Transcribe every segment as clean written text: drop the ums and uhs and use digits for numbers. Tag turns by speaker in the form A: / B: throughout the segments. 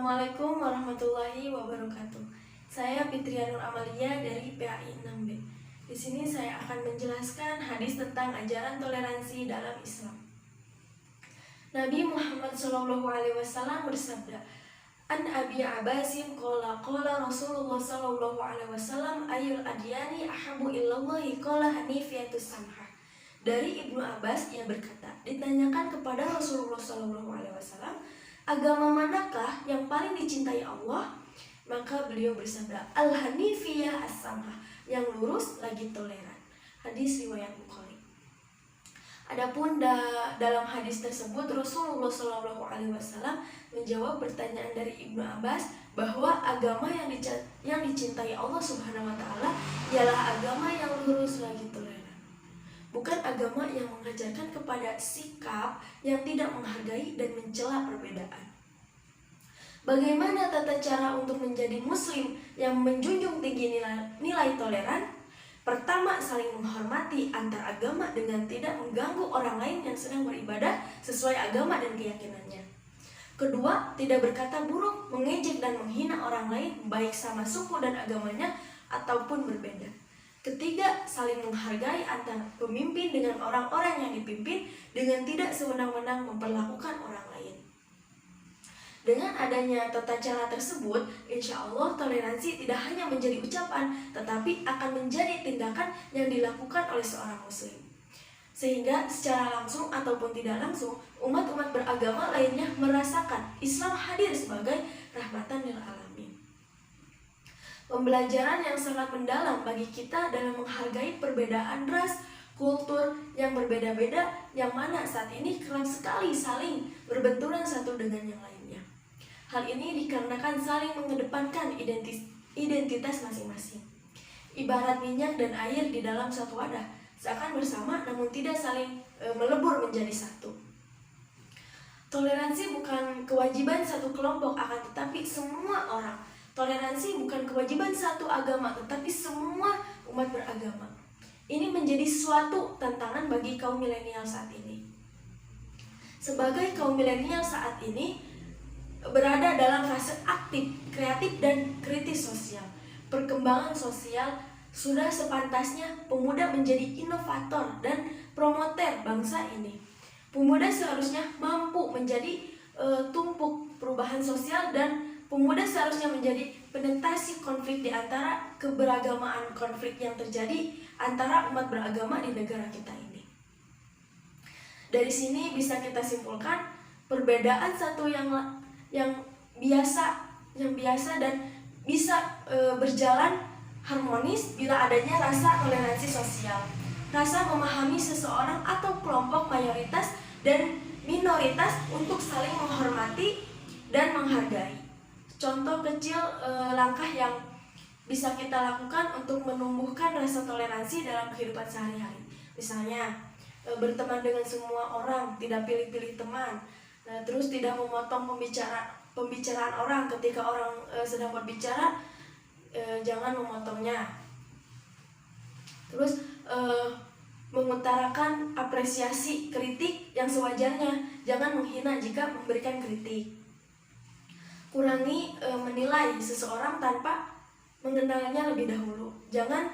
A: Assalamualaikum warahmatullahi wabarakatuh. Saya Fitriya Nur Amalia dari PAI 6B. Di sini saya akan menjelaskan hadis tentang ajaran toleransi dalam Islam. Nabi Muhammad SAW bersabda, An Abi Abbasin qala Rasulullah SAW ayul adyani ahabu illallahi qala hanifiyatus samhah. Dari Ibnu Abbas yang berkata, ditanyakan kepada Rasulullah SAW, agama manakah yang paling dicintai Allah? Maka beliau bersabda, Al-Hanifiyah As-Samhah, yang lurus lagi toleran. Hadis riwayat Bukhari. Adapun dalam hadis tersebut Rasulullah SAW menjawab pertanyaan dari Ibnu Abbas bahwa agama yang dicintai Allah Subhanahu Wa Taala ialah agama yang lurus lagi toleran. Bukan agama yang mengajarkan kepada sikap yang tidak menghargai dan mencela perbedaan. Bagaimana tata cara untuk menjadi muslim yang menjunjung tinggi nilai toleran? Pertama, saling menghormati antar agama dengan tidak mengganggu orang lain yang sedang beribadah sesuai agama dan keyakinannya. Kedua, tidak berkata buruk, mengejek dan menghina orang lain baik sama suku dan agamanya ataupun berbeda. Ketiga, saling menghargai antara pemimpin dengan orang-orang yang dipimpin dengan tidak sewenang-wenang memperlakukan orang lain. Dengan adanya tata cara tersebut, insya Allah toleransi tidak hanya menjadi ucapan, tetapi akan menjadi tindakan yang dilakukan oleh seorang muslim. Sehingga secara langsung ataupun tidak langsung, umat-umat beragama lainnya merasakan Islam hadir sebagai rahmatan lil alamin. Pembelajaran yang sangat mendalam bagi kita dalam menghargai perbedaan ras, kultur yang berbeda-beda yang mana saat ini kerap sekali saling berbenturan satu dengan yang lainnya. Hal ini dikarenakan saling mengedepankan identitas masing-masing. Ibarat minyak dan air di dalam satu wadah, seakan bersama namun tidak saling melebur menjadi satu. Toleransi bukan kewajiban satu kelompok, akan tetapi semua orang. Toleransi bukan kewajiban satu agama, tetapi semua umat beragama. Ini menjadi suatu tantangan bagi kaum milenial saat ini. Sebagai kaum milenial saat ini berada dalam fase aktif, kreatif, dan kritis sosial. Perkembangan sosial sudah sepantasnya pemuda menjadi inovator dan promoter bangsa ini. Pemuda seharusnya mampu menjadi tumpuk perubahan sosial dan pemuda seharusnya menjadi penetasi konflik di antara keberagamaan konflik yang terjadi antara umat beragama di negara kita ini. Dari sini bisa kita simpulkan perbedaan satu yang biasa dan bisa berjalan harmonis bila adanya rasa toleransi sosial, rasa memahami seseorang atau kelompok mayoritas dan minoritas untuk saling menghormati dan menghargai. Contoh kecil langkah yang bisa kita lakukan untuk menumbuhkan rasa toleransi dalam kehidupan sehari-hari. Misalnya berteman dengan semua orang, tidak pilih-pilih teman. Terus tidak memotong pembicaraan orang ketika orang sedang berbicara, jangan memotongnya. Terus mengutarakan apresiasi kritik yang sewajarnya, jangan menghina jika memberikan kritik. Kurangi menilai seseorang tanpa mengenalnya lebih dahulu. Jangan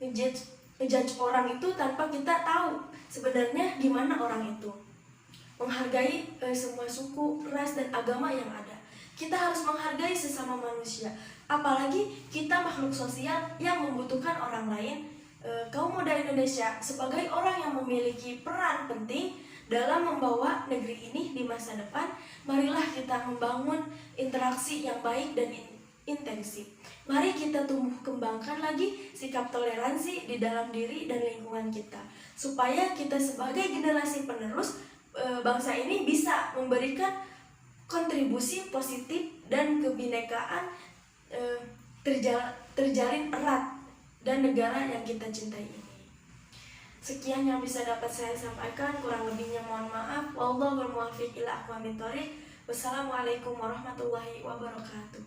A: ngejudge orang itu tanpa kita tahu sebenarnya gimana orang itu. Menghargai semua suku, ras, dan agama yang ada. Kita harus menghargai sesama manusia. Apalagi kita makhluk sosial yang membutuhkan orang lain. Kaum muda Indonesia sebagai orang yang memiliki peran penting dalam membawa negeri ini di masa depan, marilah kita membangun interaksi yang baik dan intensif. Mari kita tumbuh kembangkan lagi sikap toleransi di dalam diri dan lingkungan kita, supaya kita sebagai generasi penerus bangsa ini bisa memberikan kontribusi positif dan kebinekaan terjalin erat dan negara yang kita cintai ini. Sekian yang bisa dapat saya sampaikan, kurang lebihnya mohon maaf. Wallahul muwaffiq ila aqwamit thoriq. Wassalamualaikum warahmatullahi wabarakatuh.